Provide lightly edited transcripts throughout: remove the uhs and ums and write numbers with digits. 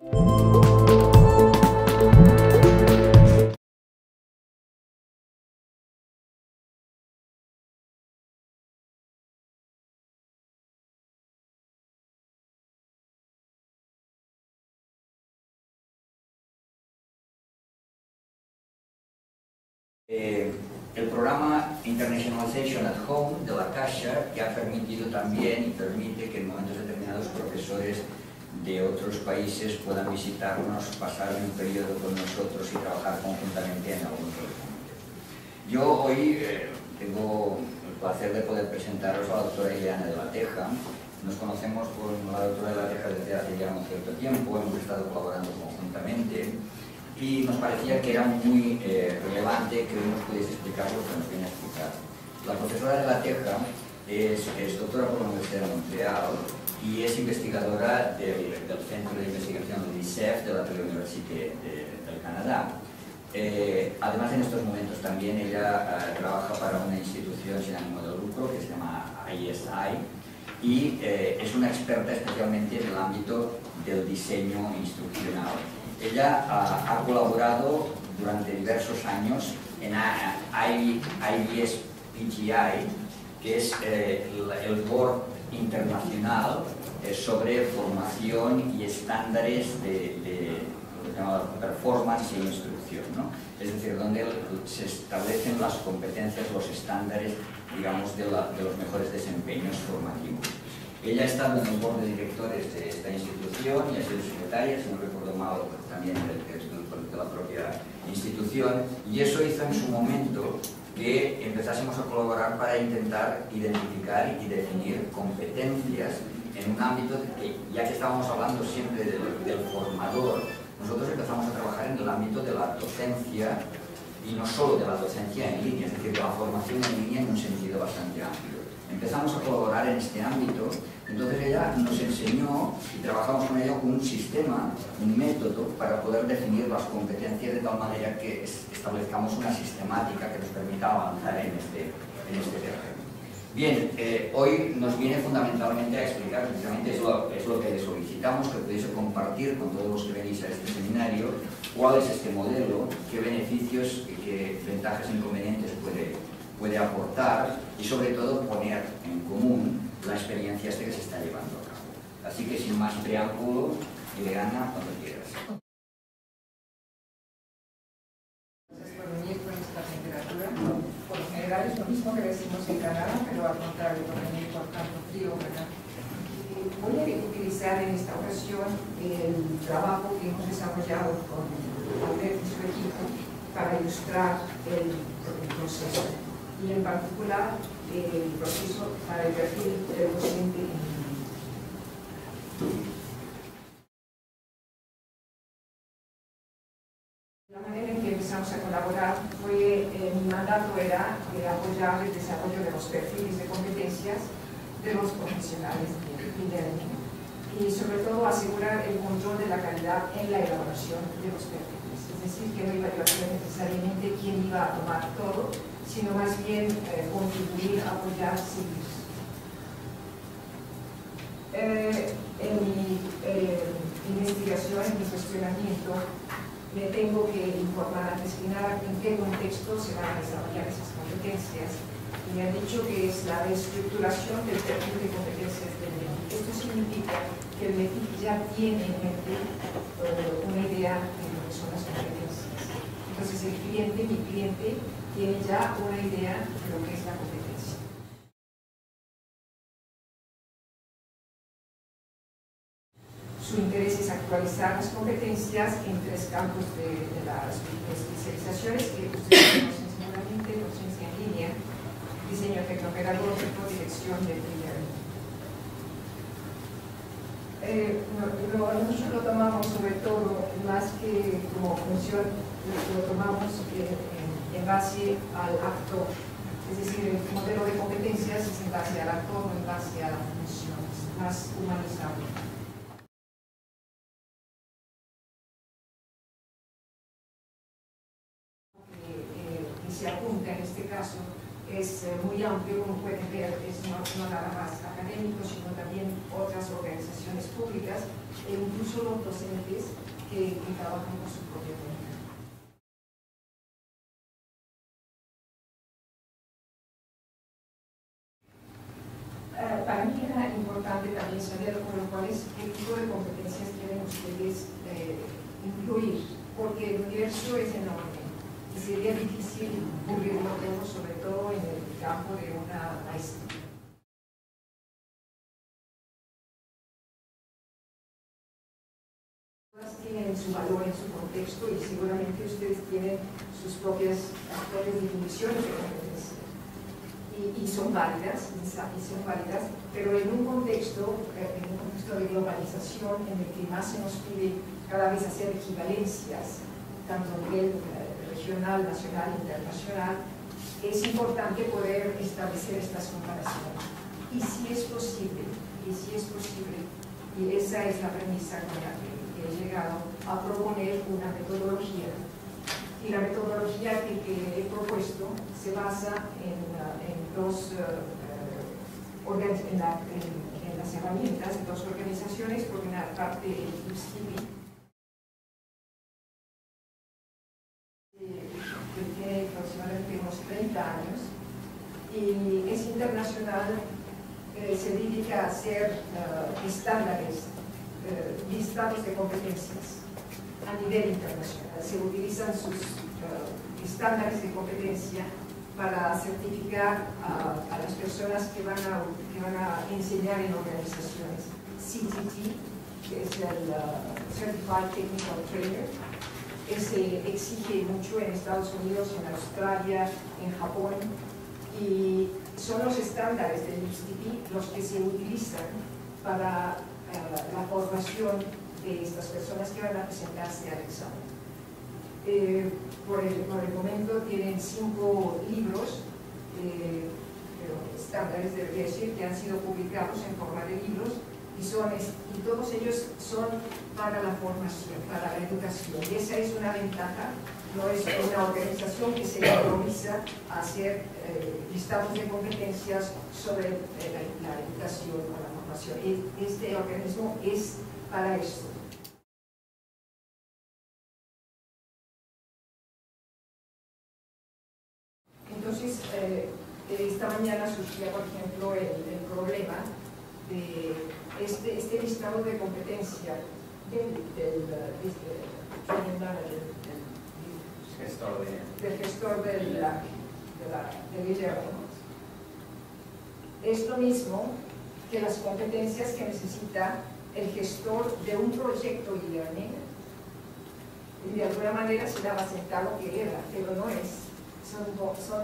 El programa Internationalization at Home de la Caixa, que ha permitido también y permite que en momentos determinados profesores de otros países puedan visitarnos, pasar un periodo con nosotros y trabajar conjuntamente en algunos de los momentos. Yo hoy tengo el placer de poder presentaros a la doctora Ileana de la Teja. Nos conocemos con la doctora de la Teja desde hace ya un cierto tiempo, hemos estado colaborando conjuntamente y nos parecía que era muy relevante que hoy nos pudiese explicar lo que nos viene a explicar. La profesora de la Teja es doctora por la Universidad de Montreal y es investigadora del Centro de Investigación de l'ICEF de la Teleuniversité del Canadá. Además, en estos momentos también ella trabaja para una institución sin ánimo de lucro que se llama ISI y es una experta especialmente en el ámbito del diseño instruccional. Ella ha colaborado durante diversos años en IBS PGI, que es el board internacional sobre formación y estándares de lo que se llama performance e instrucción, ¿no? Es decir, donde se establecen las competencias, los estándares, digamos, de los mejores desempeños formativos. Ella ha estado en el board de directores de esta institución y ha sido secretaria, si no recuerdo mal, también de la propia institución, y eso hizo en su momento que empezásemos a colaborar para intentar identificar y definir competencias en un ámbito que, ya que estábamos hablando siempre del formador, nosotros empezamos a trabajar en el ámbito de la docencia, y no solo de la docencia en línea, es decir, de la formación en línea en un sentido bastante amplio. Empezamos a colaborar en este ámbito, entonces ella nos enseñó y trabajamos con ella un sistema, un método para poder definir las competencias de tal manera que establezcamos una sistemática que nos permita avanzar en este terreno. Bien, hoy nos viene fundamentalmente a explicar, precisamente es lo que le solicitamos, que pudiese compartir con todos los que venís a este seminario cuál es este modelo, qué beneficios, qué ventajas e inconvenientes puede aportar y sobre todo poner en común la experiencia que se está llevando a cabo. Así que sin más preámbulo, Ileana, cuando quieras. Gracias por venir con esta temperatura. Por lo general es lo mismo que decimos en Canadá, pero al contrario, por venir por tanto frío, ¿verdad? Voy a utilizar en esta ocasión el trabajo que hemos desarrollado con Albert y su equipo para ilustrar el proceso. Y en particular el proceso para el perfil del docente en línea. La manera en que empezamos a colaborar fue, mi mandato era apoyar el desarrollo de los perfiles de competencias de los profesionales de e-learning y sobre todo asegurar el control de la calidad en la elaboración de los perfiles. Es decir, que no iba a ser necesariamente quién iba a tomar todo, sino más bien contribuir, apoyar, seguir. En mi investigación, en mi cuestionamiento, me tengo que informar antes que nada en qué contexto se van a desarrollar esas competencias. Y me han dicho que es la reestructuración del perfil de competencias del METI. Esto significa que el METI ya tiene en mente una idea de lo que son las competencias. Entonces el cliente, mi cliente, tiene ya una idea de lo que es la competencia. Su interés es actualizar las competencias en tres campos de las especializaciones que ustedes conocen seguramente: docencia en línea, diseño tecnopedagógico, dirección de e-learning. Nosotros lo tomamos sobre todo, más que como función, lo tomamos en base al actor. Es decir, el modelo de competencias es en base al actor, no en base a la función, es más humanizable. Que se apunta en este caso es muy amplio, como pueden ver, es no nada más académico, sino también otras organizaciones públicas. e incluso los docentes que trabajan por su propia cuenta. Para mí era importante también saber qué tipo de competencias quieren ustedes incluir, porque el universo es enorme y sería difícil cubrirlo todo, sobre todo en el campo de una maestría. Todas tienen su valor en su contexto y seguramente ustedes tienen sus propias definiciones de competencia. Y son válidas, pero en un contexto de globalización en el que más se nos pide cada vez hacer equivalencias, tanto a nivel regional, nacional, internacional, es importante poder establecer estas comparaciones. Y si es posible, y esa es la premisa con la que he llegado a proponer una metodología. Y la metodología que he propuesto se basa en las herramientas de dos organizaciones, por una parte el USTV, que tiene aproximadamente unos 30 años, y es internacional, se dedica a hacer estándares, listados de competencias a nivel internacional. Se utilizan sus estándares de competencia para certificar a las personas que van a enseñar en organizaciones. CTT, que es el Certified Technical Trainer, que se exige mucho en Estados Unidos, en Australia, en Japón, y son los estándares del USTP los que se utilizan para la formación de estas personas que van a presentarse al examen. Por el momento tienen 5 libros, estándares, debería decir, que han sido publicados en forma de libros, y todos ellos son para la formación, para la educación. Y esa es una ventaja, no es una organización que se improvisa a hacer listados de competencias sobre la educación o la formación. Este organismo es para esto. Entonces, esta mañana surgía, por ejemplo, el problema de este listado de competencia del gestor del e-learning. Es lo mismo que las competencias que necesita el gestor de un proyecto e-learning. De alguna manera se daba sentado que era, pero no es. Son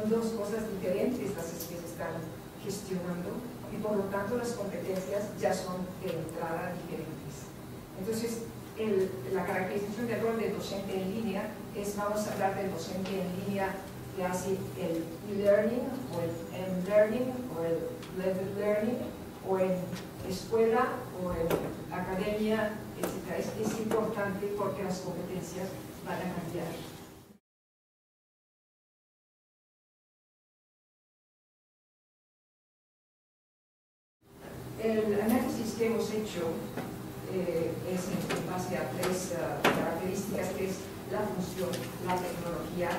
dos cosas diferentes las que se están gestionando y por lo tanto las competencias ya son de entrada diferentes. Entonces, la caracterización del rol del docente en línea es, vamos a hablar del docente en línea que hace el e-learning o el m-learning o el blended learning o en escuela o en academia, etc. Es importante porque las competencias van a cambiar. El análisis que hemos hecho es en base a 3 características, que es la función, la tecnología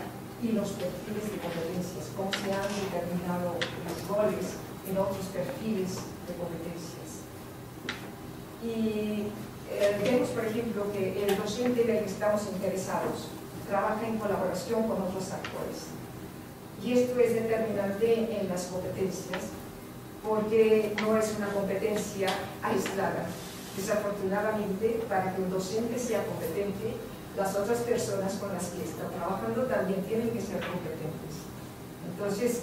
y los perfiles de competencias, cómo se han determinado los roles en otros perfiles de competencias. Y vemos, por ejemplo, que el docente del que estamos interesados trabaja en colaboración con otros actores. Y esto es determinante en las competencias, porque no es una competencia aislada. Desafortunadamente, para que un docente sea competente, las otras personas con las que está trabajando también tienen que ser competentes. Entonces,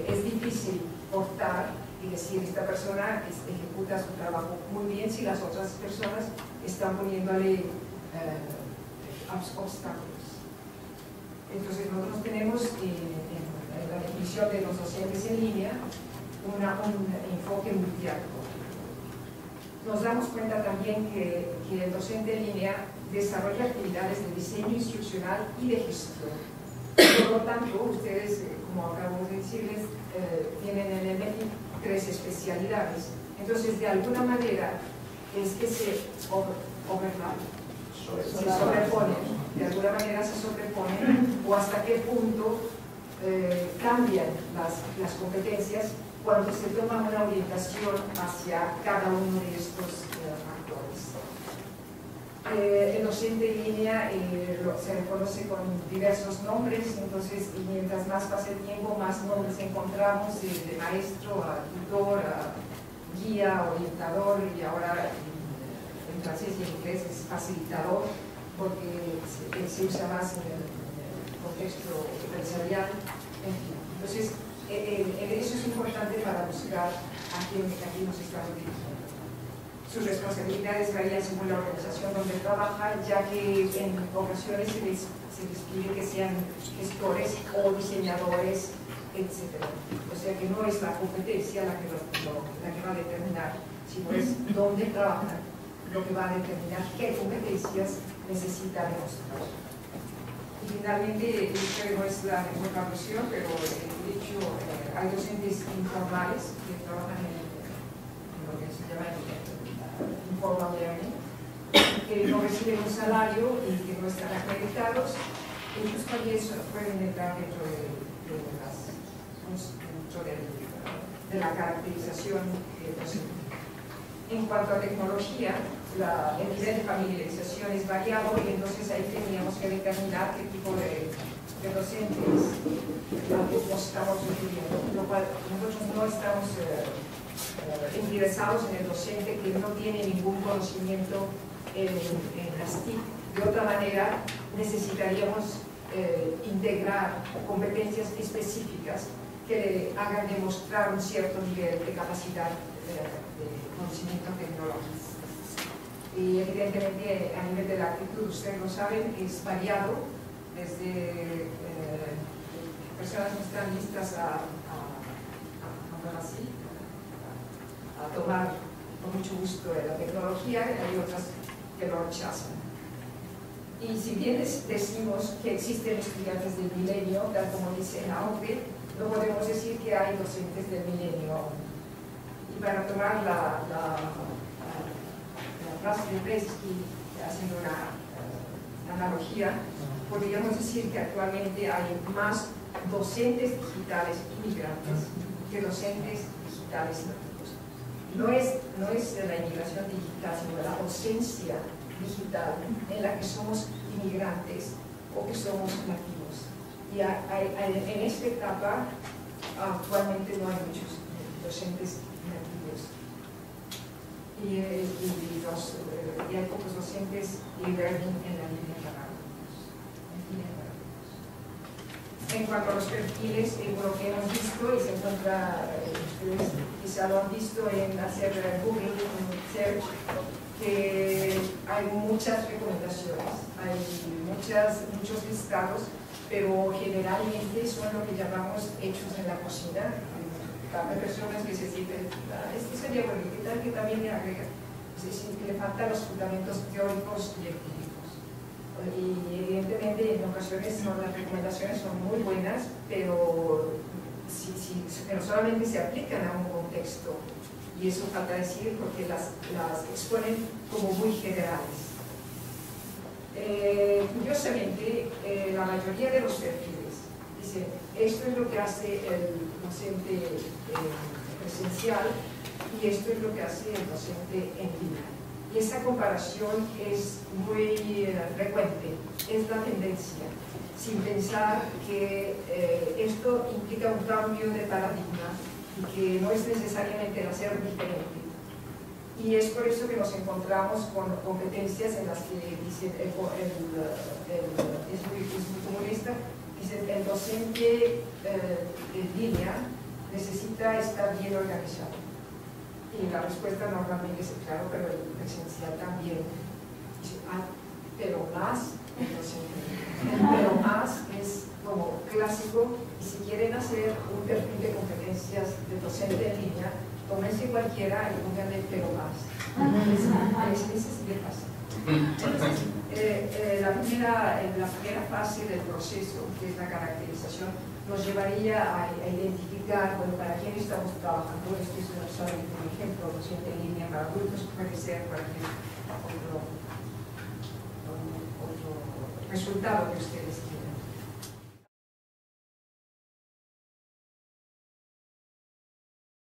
es difícil cortar y decir, esta persona ejecuta su trabajo muy bien si las otras personas están poniéndole obstáculos. Entonces, nosotros tenemos en la definición de los docentes en línea un enfoque multiactor. Nos damos cuenta también que el docente en línea desarrolla actividades de diseño instruccional y de gestión. Por lo tanto, ustedes, como acabo de decirles, tienen en el METI 3 especialidades. Entonces, de alguna manera, es que se sobreponen, de alguna manera se sobreponen, o hasta qué punto cambian las competencias cuando se toma una orientación hacia cada uno de estos actores. El docente en línea se reconoce con diversos nombres, entonces mientras más pasa el tiempo, más nombres encontramos, de maestro a tutor, a guía, orientador, y ahora en francés y en inglés es facilitador, porque se usa más en el contexto empresarial. En fin. Entonces, eso es importante para buscar a quién nos estamos dirigiendo. Sus responsabilidades varían según la organización donde trabaja, ya que en ocasiones se les pide que sean gestores o diseñadores, etc. O sea que no es la competencia la que va a determinar, sino es dónde trabajan lo que va a determinar qué competencias necesita demostrar. Y finalmente, esta no es la mejor traducción, pero de hecho hay docentes informales que trabajan en lo que se llama informal learning, que no reciben un salario y que no están acreditados. Ellos también pueden entrar dentro de la caracterización docente. En cuanto a tecnología, el nivel de familiarización es variado, y entonces ahí teníamos que determinar qué tipo de docentes nos estamos refiriendo, lo cual nosotros no estamos interesados en el docente que no tiene ningún conocimiento en las TIC. De otra manera, necesitaríamos integrar competencias específicas que le hagan demostrar un cierto nivel de capacidad de conocimiento tecnológico. Y evidentemente, a nivel de la actitud, ustedes lo saben, es variado, desde personas que están listas a tomar con mucho gusto la tecnología, y hay otras que lo rechazan. Y si bien decimos que existen estudiantes del milenio, tal como dice la OCDE, no podemos decir que hay docentes del milenio. Y para tomar la frase de Bredsky, haciendo una analogía, podríamos decir que actualmente hay más docentes digitales inmigrantes que docentes digitales nativos. No es la inmigración digital, sino la ausencia digital en la que somos inmigrantes o que somos nativos. Y en esta etapa actualmente no hay muchos docentes nativos. Y hay pocos docentes e-learning en la línea canal. En cuanto a los perfiles, lo que hemos visto y se encuentra, ustedes quizá lo han visto en hacer Google Search, que hay muchas recomendaciones, hay muchos listados, pero generalmente son lo que llamamos hechos en la cocina. Hay personas que se sienten, este sería bueno, ¿qué tal que también le agrega? Es decir, que le faltan los fundamentos teóricos y empíricos. Y evidentemente en ocasiones las recomendaciones son muy buenas, pero solamente se aplican a un contexto, y eso falta decir porque las exponen como muy generales. Curiosamente, la mayoría de los perfiles dicen, esto es lo que hace el docente presencial y esto es lo que hace el docente en línea. Y esa comparación es muy frecuente, es la tendencia, sin pensar que esto implica un cambio de paradigma y que no es necesariamente el hacer diferente. Y es por eso que nos encontramos con competencias en las que dicen, es muy comunista, dice el docente en línea necesita estar bien organizado. Y la respuesta normalmente es claro, pero el presencial también. Dice, pero más el docente. Pero más es como clásico, y si quieren hacer un perfil de competencias de docente en línea, tómense cualquiera y pónganle pero más. Ese sí le pasa. Entonces, la primera fase del proceso, que es la caracterización, nos llevaría a identificar, bueno, para quién estamos trabajando. Este es solamente un ejemplo, docente en línea para adultos, puede ser cualquier otro resultado que ustedes quieran.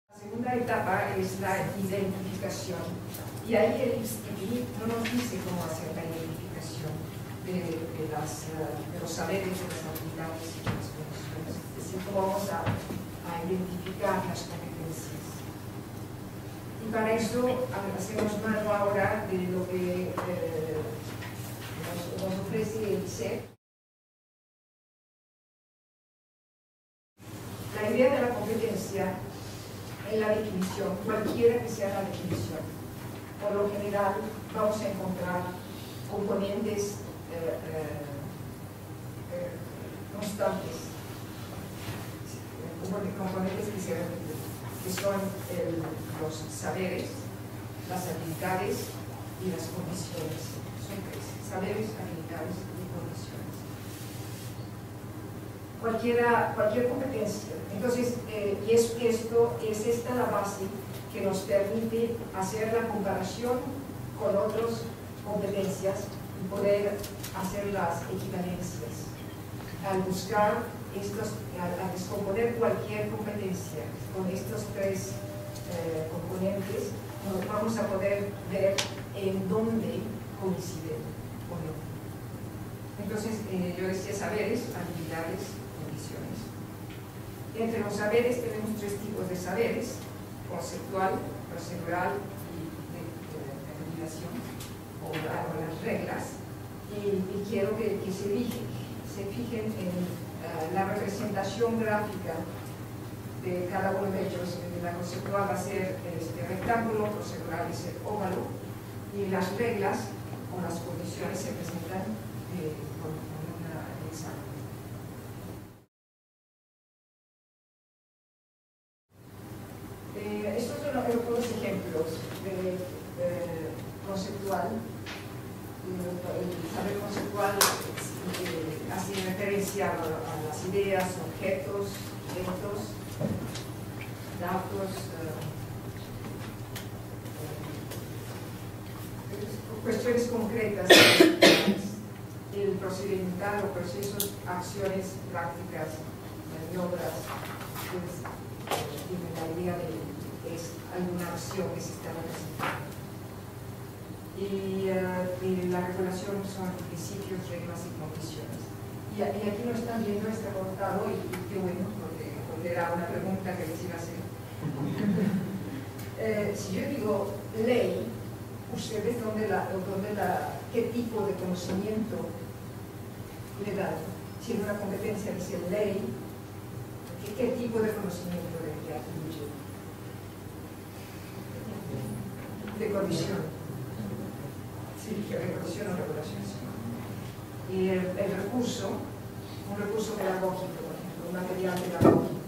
La segunda etapa es la identificación, y ahí el IPSCQI no nos dice cómo hacer la identificación de los saberes, de las habilidades y de las condiciones, es decir, cómo vamos a identificar las competencias. Y para eso hacemos mano ahora de lo que nos ofrece el ISEP. La idea de la competencia en la definición, cualquiera que sea la definición, por lo general vamos a encontrar componentes constantes, componentes que se repiten, que son los saberes, las habilidades y las condiciones. Son tres: saberes, habilidades y condiciones. Cualquier competencia. Entonces, es esta la base que nos permite hacer la comparación con otras competencias y poder hacer las equivalencias. Al buscar al descomponer cualquier competencia con estos tres componentes, vamos a poder ver en dónde coinciden o no. Entonces, yo decía saberes, habilidades, condiciones. Entre los saberes tenemos tres tipos de saberes: conceptual, procedural y de determinación, o las reglas. Y quiero que se fijen en la representación gráfica de cada uno de ellos. La conceptual va a ser este rectángulo, procedural es el óvalo, y las reglas o las condiciones se presentan con una hexágono. Estos son algunos ejemplos de conceptual. El saber conceptual hace referencia a las ideas, objetos, eventos, datos, cuestiones concretas. El procedimental o procesos, acciones, prácticas, maniobras, pues, tiene la idea de que es alguna acción que se está representando. Y la regulación son principios, reglas y condiciones. Y aquí lo están viendo, está cortado, y qué bueno, porque era una pregunta que les iba a hacer. Si yo digo ley, ¿ustedes qué tipo de conocimiento le dan? Si en una competencia dice ley, ¿qué tipo de conocimiento le atribuye? De condición. Sí, condición o regulación. Y el recurso, un recurso pedagógico, por ejemplo, un material pedagógico,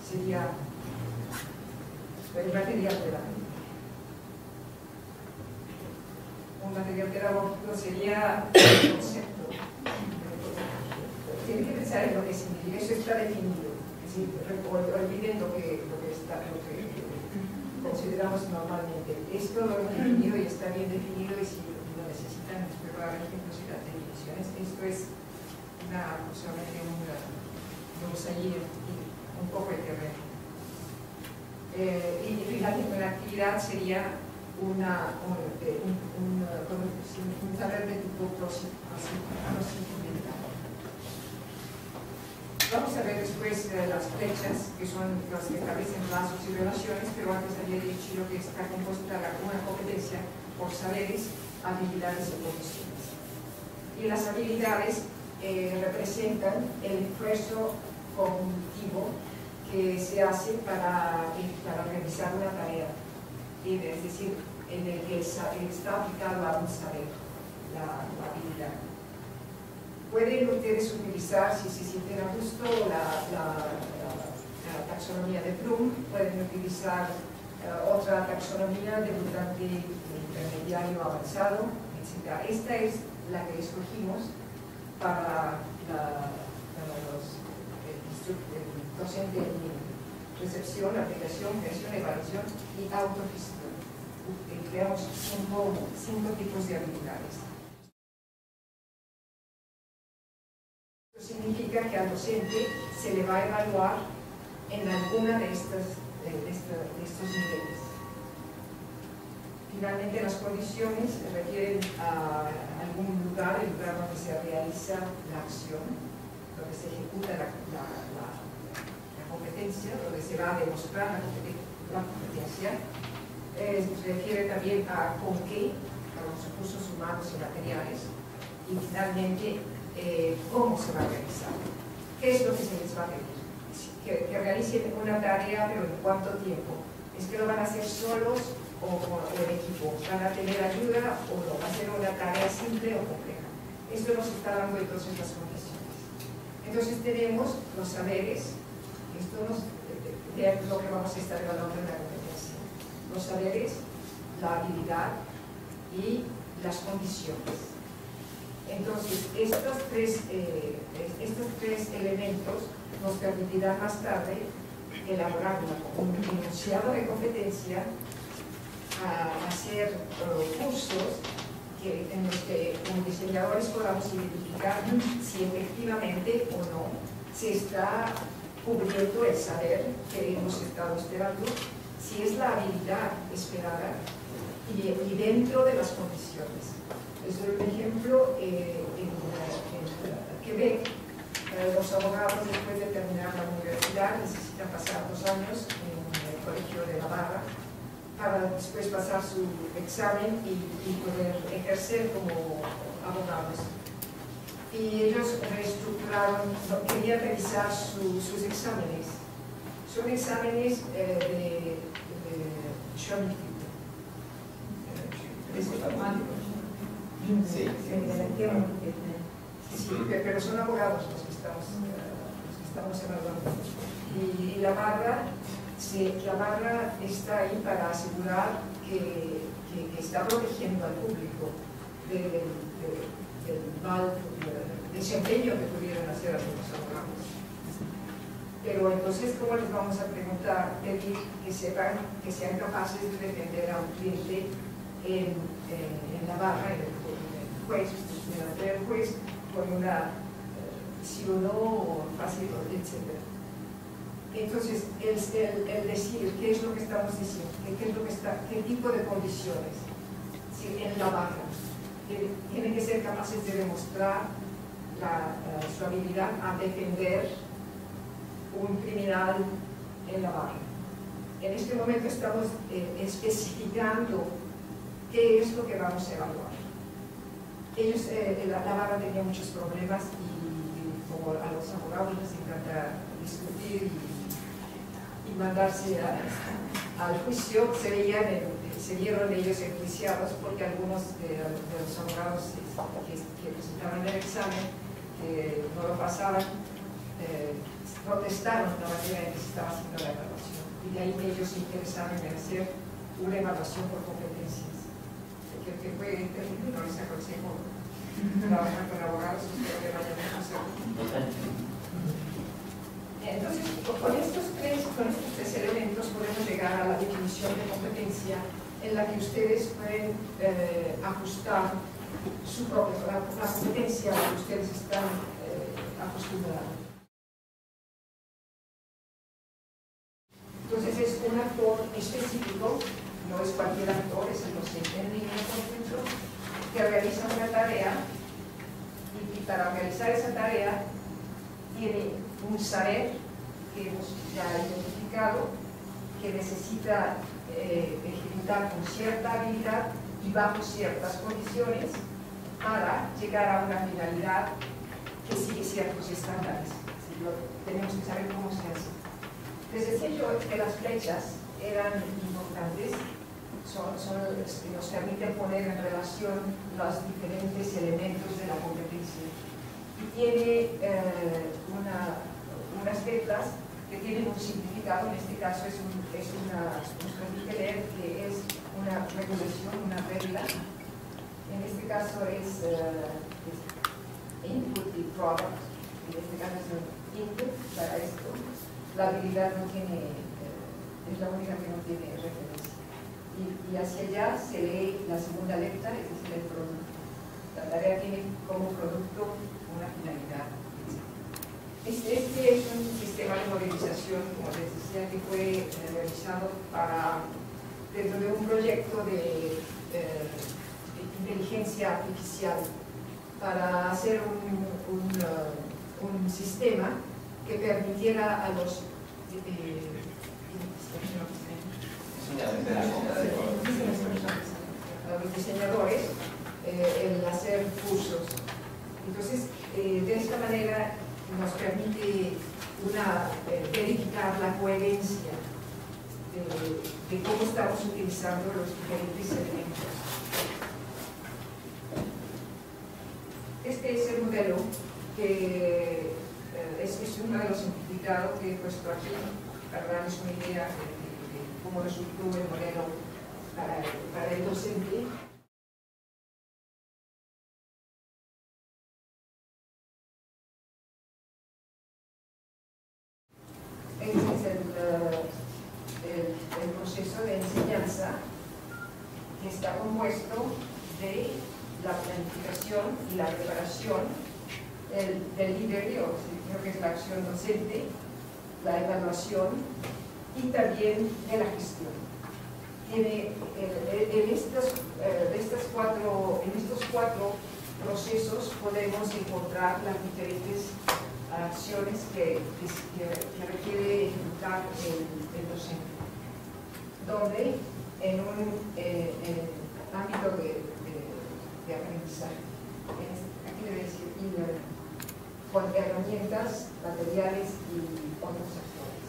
sería el material pedagógico. Un material pedagógico sería el concepto. Tienen que pensar en lo que significa, eso está definido. Es decir, olviden lo que consideramos normalmente. Esto lo hemos definido y está bien definido, y si lo necesitan, espero haber ejemplos y las definiciones. Esto es solamente vamos allí un poco de terreno. Y fíjate que la actividad sería un saber de tipo procedimental. Vamos a ver después las flechas, que son las que establecen lazos y relaciones, pero antes había dicho que está compuesta una competencia por saberes, habilidades y condiciones. Y las habilidades representan el esfuerzo cognitivo que se hace para realizar una tarea, es decir, en el que está aplicado a un saber, la habilidad. Pueden ustedes utilizar, si se sienten a gusto, la taxonomía de Bloom, pueden utilizar otra taxonomía, debutante, intermediario, avanzado, etc. Esta es la que escogimos para los docente en línea. Recepción, aplicación, creación, evaluación y autogestión. Creamos 5 tipos de habilidades. Esto significa que al docente se le va a evaluar en alguna de estos niveles. Finalmente, las condiciones requieren algún lugar, el lugar donde se realiza la acción, donde se ejecuta la competencia, donde se va a demostrar la competencia. Refiere también a con qué, a los recursos humanos y materiales, y finalmente cómo se va a realizar, qué es lo que se les va a pedir, que realicen una tarea, pero en cuánto tiempo, es que lo van a hacer solos o en equipo, van a tener ayuda o no, va a ser una tarea simple o compleja. Esto nos está dando entonces las condiciones. Entonces tenemos los saberes, esto es lo que vamos a estar evaluando en la competencia. Los saberes, la habilidad y las condiciones. Entonces, estos tres elementos nos permitirán más tarde elaborar un enunciado de competencia, hacer cursos en los que como diseñadores podamos identificar si efectivamente o no se está cubriendo el saber que hemos estado esperando, si es la habilidad esperada y dentro de las condiciones. Les doy un ejemplo. En Quebec, los abogados después de terminar la universidad necesitan pasar 2 años en el Colegio de Navarra para después pasar su examen y poder ejercer como abogados. Y ellos reestructuraron, querían revisar sus exámenes. Son exámenes de Sí. Sí, pero son abogados los que estamos evaluando. Y la barra está ahí para asegurar que está protegiendo al público del mal desempeño que pudieran hacer algunos abogados. Pero entonces, ¿cómo les vamos a preguntar? Pedir que sepan, que sean capaces de defender a un cliente en la barra, en el juez, delante del juez, con una sí o no, fácil, etc. Entonces, el decir qué es lo que estamos diciendo, qué tipo de condiciones, ¿sí? En la barra, tienen que ser capaces de demostrar su habilidad a defender un criminal en la barra. En este momento estamos especificando qué es lo que vamos a evaluar. Ellos, la barra tenía muchos problemas y como a los abogados les encanta discutir y mandarse al juicio, se vieron ellos enjuiciados porque algunos de los abogados que presentaban el examen, que no lo pasaban, protestaron la manera en que se estaba haciendo la evaluación. Y de ahí que ellos se interesaron en hacer una evaluación por competencias. Que fue terrible, no les aconsejo trabajar con abogados, espero que vayan a hacerlo. Entonces, con estos tres elementos podemos llegar a la definición de competencia en la que ustedes pueden ajustar la competencia a la que ustedes están acostumbrados. Entonces es un actor específico, no es cualquier actor, es el docente en línea, por ejemplo, que realiza una tarea y para realizar esa tarea tiene un saber que hemos ya identificado, que necesita ejecutar con cierta habilidad y bajo ciertas condiciones para llegar a una finalidad que sigue ciertos estándares. Tenemos que saber cómo se hace. Les decía yo que las flechas eran importantes, nos permiten poner en relación los diferentes elementos de la competencia. Y tiene unas letras que tienen un significado, en este caso nos permite leer que es una regulación, una regla. En este caso es input y product, en este caso es input para esto. La habilidad no tiene, es la única que no tiene referencia. Y hacia allá se lee la segunda letra, es decir, el producto. La tarea tiene como producto una finalidad. Este es un sistema de modelización, como les decía, que fue realizado dentro de un proyecto de inteligencia artificial para hacer un sistema que permitiera a los diseñadores el hacer cursos. Entonces, de esta manera nos permite verificar la coherencia de cómo estamos utilizando los diferentes elementos. Este es el modelo que es uno de los simplificados que he puesto aquí para darles una idea de cómo resultó el modelo para el docente. Este es el proceso de enseñanza, que está compuesto de la planificación y la preparación del delivery, o creo que es la acción docente, la evaluación y también de la gestión. En estos cuatro procesos podemos encontrar las diferentes acciones que requiere ejecutar el docente, donde en un ámbito de aprendizaje, aquí debe decir e-learning, con herramientas, materiales y otros actores.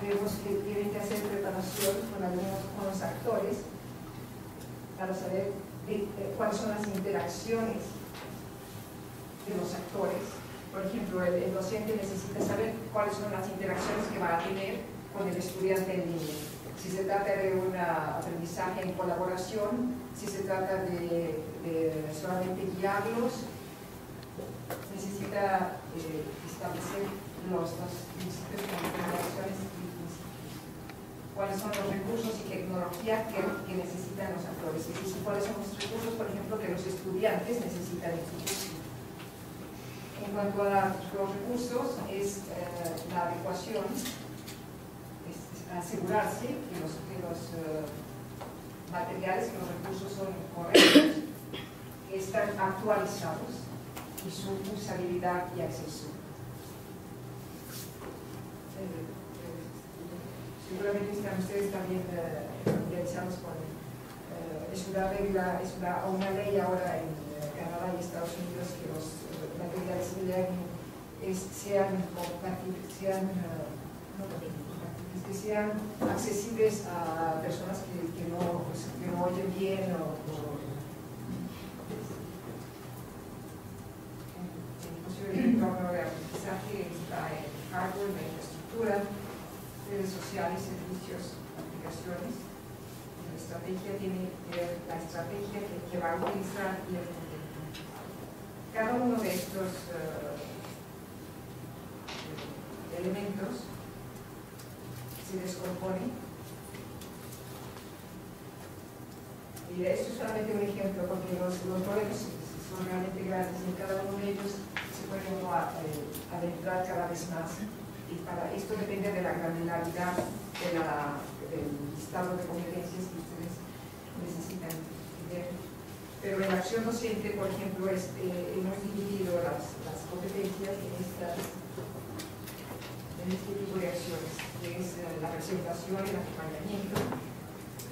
Vemos que tienen que hacer preparación con los actores para saber cuáles son las interacciones de los actores. Por ejemplo, el docente necesita saber cuáles son las interacciones que va a tener con el estudiante en línea. Si se trata de un aprendizaje en colaboración, si se trata de solamente guiarlos, necesita establecer los principios de interacciones y principios. Cuáles son los recursos y tecnología que necesitan los actores. Es decir, cuáles son los recursos, por ejemplo, que los estudiantes necesitan en su curso. En cuanto a los recursos, es la adecuación, es asegurarse que los materiales, que los recursos son correctos, que están actualizados y su usabilidad y acceso. Seguramente están ustedes también familiarizados con una ley ahora en Canadá y Estados Unidos que los materiales de learning sean accesibles a personas que no oyen bien el entorno de aprendizaje está en hardware, la infraestructura, redes sociales, servicios, aplicaciones. La estrategia tiene que ver la estrategia que va a utilizar y el contenido. Cada uno de estos elementos se descompone. Y esto es solamente un ejemplo, porque los modelos son realmente grandes y en cada uno de ellos se puede uno adentrar cada vez más. Y para esto depende de la granularidad del listado de competencias que ustedes necesitan ver. Pero en la acción docente, por ejemplo, hemos dividido las competencias en este tipo de acciones, que es la presentación, el acompañamiento,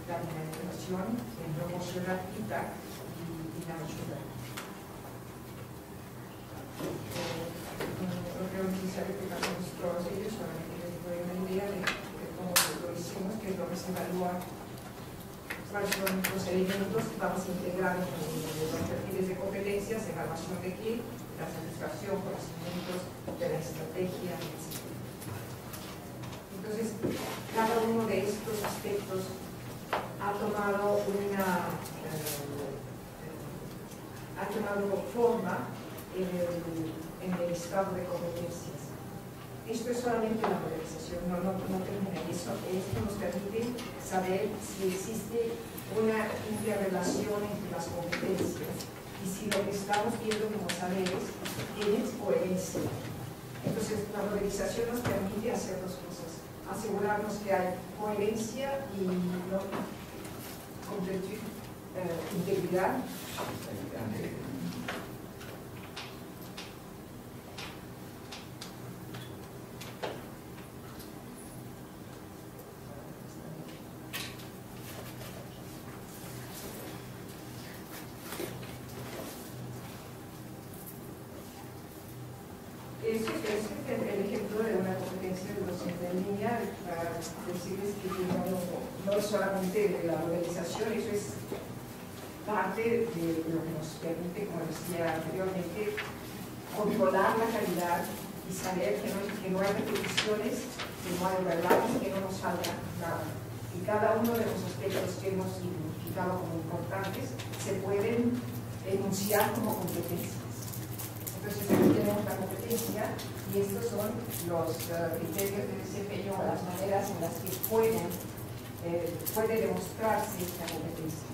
la dinamización, el promocionar feedback y la ayuda. No creo necesario que pasemos todos ellos, solamente les doy una idea de cómo lo hicimos, que es lo que se evalúa, cuáles son los elementos que vamos a integrar en los perfiles de competencias, evaluación de qué, la satisfacción, conocimientos de la estrategia, etc. Entonces, cada uno de estos aspectos ha tomado forma en el estado de competencias. esto es solamente la modernización, no termina eso. Esto nos permite saber si existe una interrelación entre las competencias y si lo que estamos viendo como saberes tiene coherencia. Entonces, la modelización nos permite hacer dos cosas: asegurarnos que hay coherencia y no completud, integridad. Este es el ejemplo de una competencia de docente en línea, para decirles que no es solamente de la modelización, eso es parte de lo que nos permite, como decía anteriormente, controlar la calidad y saber que no hay repeticiones, que no hay relatos, que no nos salga nada. Y cada uno de los aspectos que hemos identificado como importantes se pueden enunciar como competencias. Entonces aquí tenemos la competencia y estos son los criterios de desempeño o las maneras en las que puede demostrarse la competencia.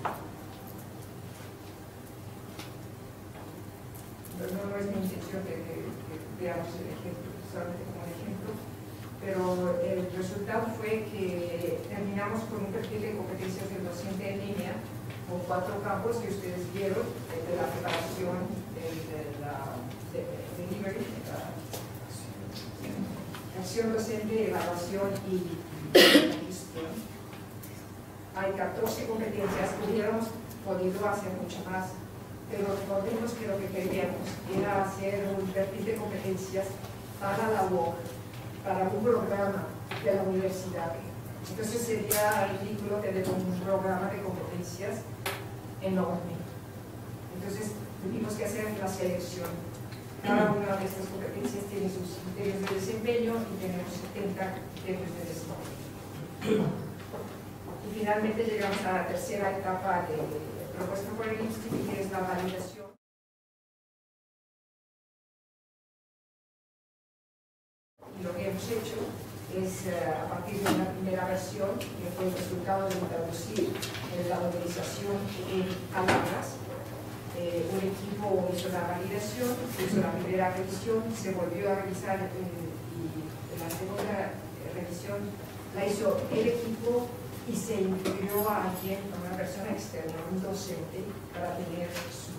Pero no es mi intención que veamos el ejemplo, solamente como un ejemplo, pero el resultado fue que terminamos con un perfil de competencias del docente en línea con 4 campos que ustedes vieron, de la preparación, de la delivery, acción docente, evaluación y gestión. Hay 14 competencias, hubiéramos podido hacer mucho más, pero recordemos que lo que queríamos era hacer un perfil de competencias para la UOC, para un programa de la universidad. Entonces sería ridículo tener un programa de competencias enorme. Entonces tuvimos que hacer la selección. Cada una de estas competencias tiene sus criterios de desempeño y tenemos 70 criterios de desempeño. Y finalmente llegamos a la tercera etapa de propuesta por el instituto, que es la validación. Y lo que hemos hecho es, a partir de una primera versión, que fue el resultado de traducir la modelización en palabras, un equipo hizo la validación, hizo la primera revisión, se volvió a revisar y la segunda revisión la hizo el equipo y se incluyó a alguien, a una persona externa, un docente, para tener su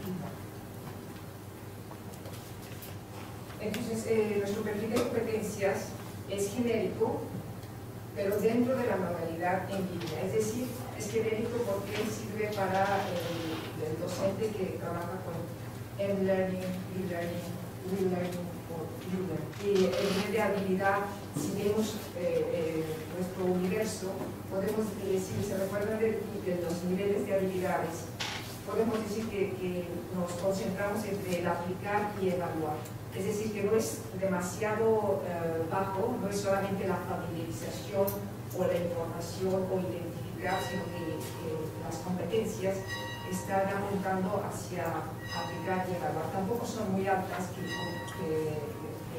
feedback. Entonces, nuestro perfil de competencias es genérico, pero dentro de la modalidad en línea. Es decir, es genérico porque sirve para el docente que trabaja con e-learning, e-learning, e-learning o e-learning. Y el nivel de habilidad, si vemos nuestro universo, podemos decir, se recuerdan de los niveles de habilidades, podemos decir que nos concentramos entre el aplicar y evaluar. Es decir, que no es demasiado bajo, no es solamente la familiarización o la información o identificar, sino que las competencias están apuntando hacia aplicar y evaluar. Tampoco son muy altas que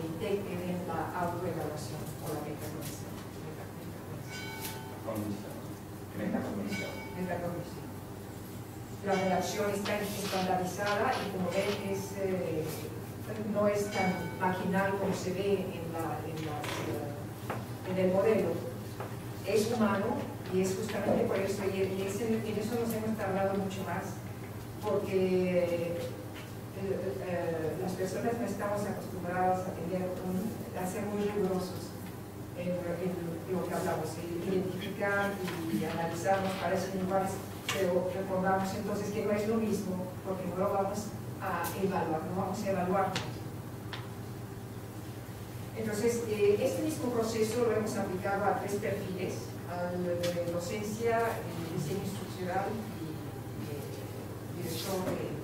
integren la autoevaluación o la metacognición. Metacognición. La redacción está estandarizada y, como ven, no es tan marginal como se ve en el modelo. Es humano y es justamente por eso, y en eso nos hemos tardado mucho más, porque las personas no estamos acostumbradas a ser muy rigurosos en lo que hablamos, identificar y analizar nos parecen iguales, pero recordamos entonces que no es lo mismo, porque no lo vamos a evaluar, no vamos a evaluarnos. Entonces, este mismo proceso lo hemos aplicado a 3 perfiles: al de docencia, diseño instruccional y director de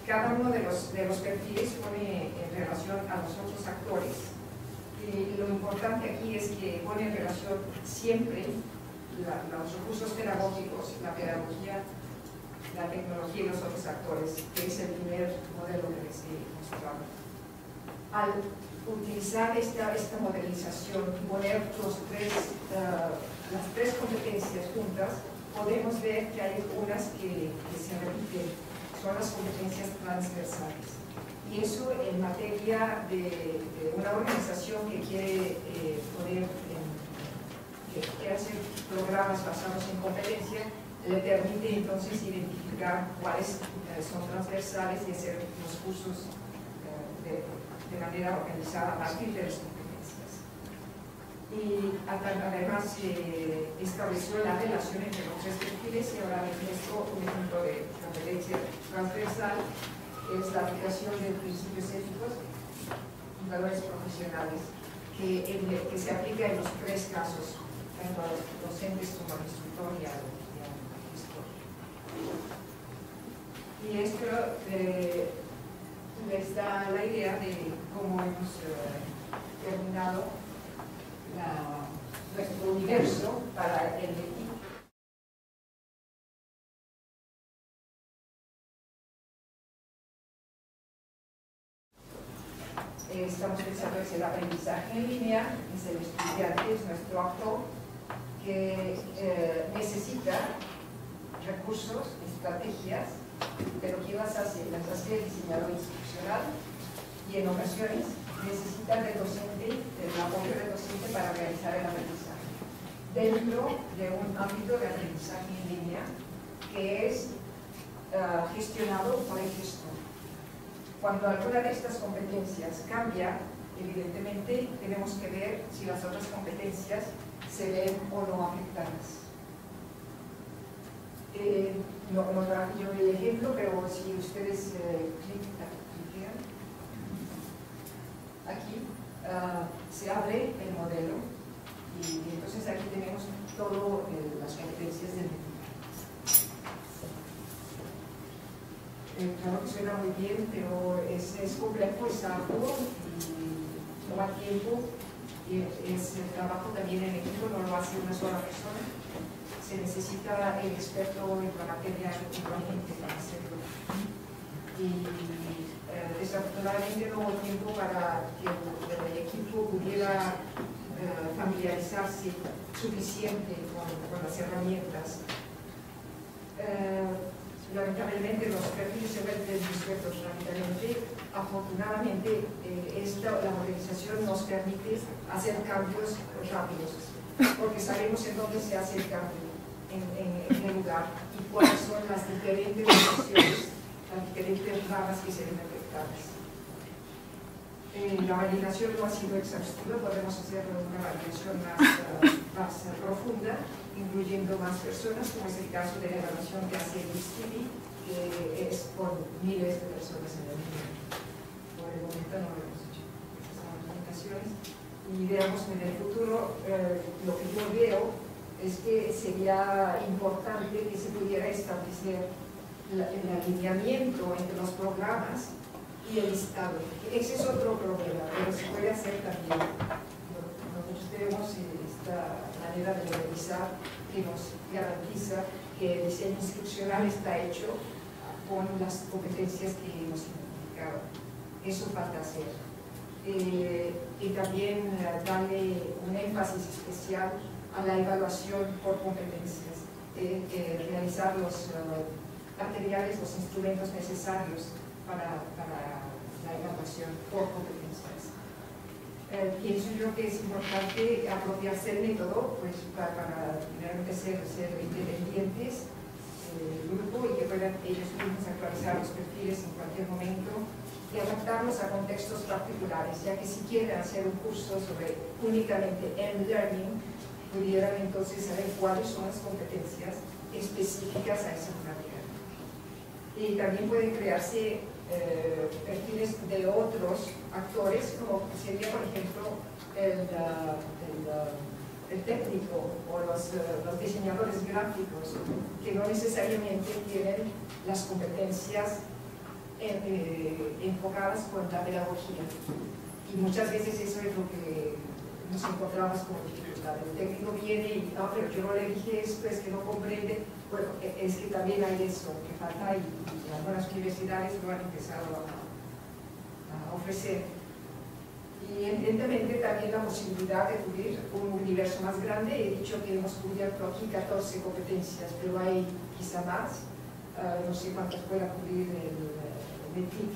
cada uno de los perfiles pone en relación a los otros actores. Y lo importante aquí es que pone en relación siempre los recursos pedagógicos, la pedagogía, la tecnología y los otros estos actores, que es el primer modelo que les he mostrado. Al utilizar esta modelización y poner las tres competencias juntas, podemos ver que hay unas que se repiten, son las competencias transversales. Y eso en materia de una organización que quiere que quiere hacer programas basados en competencia, le permite entonces identificar cuáles son transversales y hacer los cursos de manera organizada a partir de las competencias. Y además estableció la relación entre los tres perfiles, y ahora les muestro un ejemplo de competencia transversal. Es la aplicación de principios éticos y valores profesionales, que se aplica en los tres casos, tanto a los docentes como al instructor y al gestor. Y esto les da la idea de cómo hemos terminado nuestro universo para el equipo. Estamos pensando en el aprendizaje en línea, es el estudiante, es nuestro actor que necesita recursos, estrategias, pero ¿qué las hace? Las hace el diseñador instruccional, y en ocasiones necesita del apoyo del docente para realizar el aprendizaje dentro de un ámbito de aprendizaje en línea que es gestionado por el gestor. Cuando alguna de estas competencias cambia, evidentemente tenemos que ver si las otras competencias se ven o no afectadas. No traje yo el ejemplo, pero si ustedes clican aquí, se abre el modelo y entonces aquí tenemos todas las competencias del modelo. Claro que suena muy bien, pero es complejo, es arduo y toma tiempo, y es el trabajo también en equipo, no lo hace una sola persona. Se necesita el experto en la materia igualmente para hacerlo. Y desafortunadamente no hubo tiempo para que el equipo pudiera familiarizarse suficiente con las herramientas. Lamentablemente los perfiles se vuelven discretos rápidamente. Afortunadamente la organización nos permite hacer cambios rápidos, porque sabemos en dónde se hace el cambio, en qué lugar, y cuáles son las diferentes opciones, las diferentes ramas que se ven afectadas. La validación no ha sido exhaustiva, podemos hacer una validación más profunda, incluyendo más personas, como es el caso de la evaluación que hace Luis Tibi, que es con miles de personas en el mundo. Por el momento no lo hemos hecho esas aplicaciones. Y veamos en el futuro, lo que yo veo es que sería importante que se pudiera establecer el alineamiento entre los programas y el listado. Ese es otro problema, pero se puede hacer también. Nosotros tenemos esta manera de revisar que nos garantiza que el diseño instruccional está hecho con las competencias que hemos identificado. Eso falta hacer. Y también darle un énfasis especial a la evaluación por competencias, realizar los materiales, los instrumentos necesarios para la evaluación por competencias. Pienso yo que es importante apropiarse el método pues, para realmente ser independientes del grupo y que puedan ellos mismos actualizar los perfiles en cualquier momento y adaptarlos a contextos particulares, ya que si quieren hacer un curso sobre únicamente e-learning, pudieran entonces saber cuáles son las competencias específicas a esa práctica. Y también pueden crearse perfiles de otros actores, como sería, por ejemplo, el técnico o los diseñadores gráficos, que no necesariamente tienen las competencias enfocadas con la pedagogía. Y muchas veces eso es lo que nos encontramos como dificultad. universidad. El técnico viene y, no, pero yo no le dije esto, es que no comprende. Bueno, es que también hay eso que falta y algunas universidades lo han empezado a ofrecer. Y evidentemente también la posibilidad de cubrir un universo más grande. He dicho que hemos cubierto aquí 14 competencias, pero hay quizá más. No sé cuántas pueda cubrir el METIC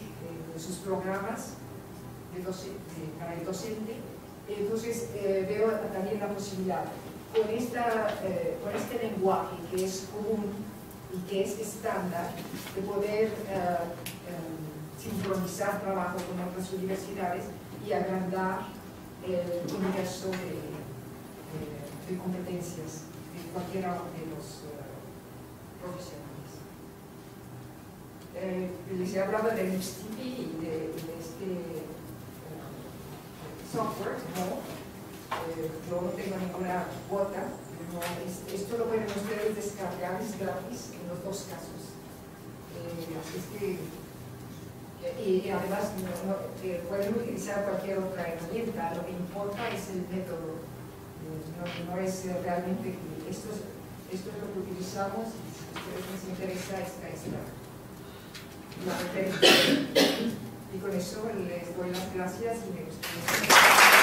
en sus programas para el docente. Entonces veo también la posibilidad con este lenguaje que es común y que es estándar de poder sincronizar trabajo con otras universidades y agrandar el universo de competencias de cualquiera de los profesionales. Les he hablado del MixTP y de este software, ¿no? Yo no tengo ninguna cuota, no, esto lo pueden ustedes descargar, es gratis en los dos casos. Y además pueden utilizar cualquier otra herramienta, lo que importa es el método, no es realmente que esto es lo que utilizamos y si a ustedes les interesa esta es la referencia. Y con eso les doy las gracias y me gustaría